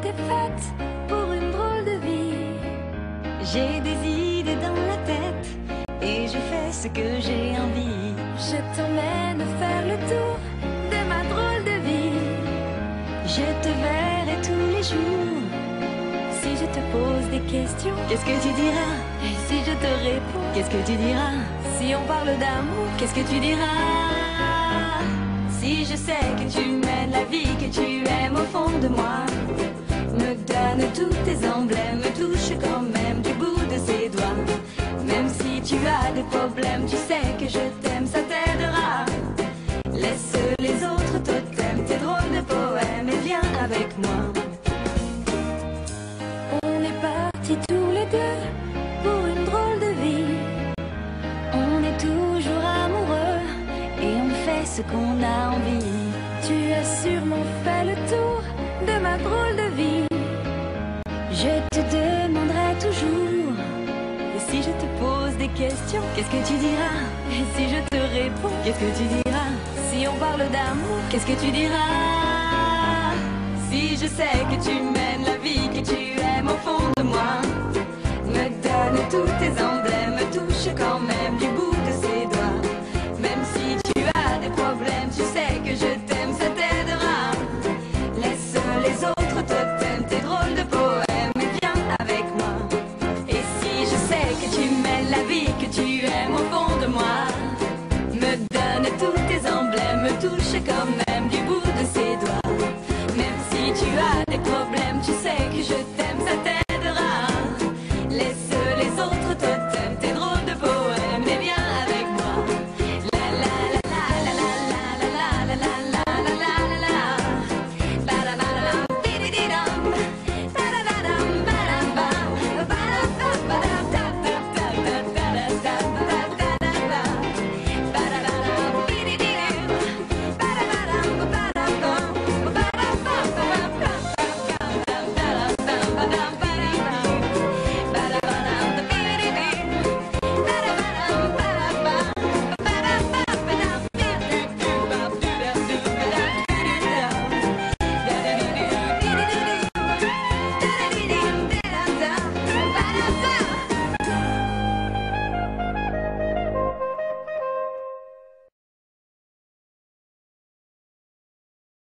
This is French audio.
t'es faite pour une drôle de vie. J'ai des idées dans la tête et je fais ce que j'ai envie. Je t'emmène faire le tour de ma drôle de vie. Je te verrai tous les jours. Si je te pose des questions, qu'est-ce que tu diras? Et si je te réponds, qu'est-ce que tu diras? Si on parle d'amour, qu'est-ce que tu diras? Si je sais que tu mènes la vie, que tu aimes au fond de moi, me donne tous tes emblèmes, me touche quand même du bout de ses doigts. Même si tu as des problèmes, tu sais que je t'aime, ça t'aidera. Laisse les autres totems, tes drôles de poèmes et viens avec moi. On est partis tous les deux pour une drôle de vie. On est toujours amoureux et on fait ce qu'on a envie. Tu as sûrement fait le tour de ma drôle de vie. Je te demanderai toujours. Et si je te pose des questions, qu'est-ce que tu diras? Et si je te réponds, qu'est-ce que tu diras? Si on parle d'amour, qu'est-ce que tu diras? Si je sais que tu mènes la vie, que tu aimes au fond de moi, me donne tous tes emblèmes, me touche quand même du bout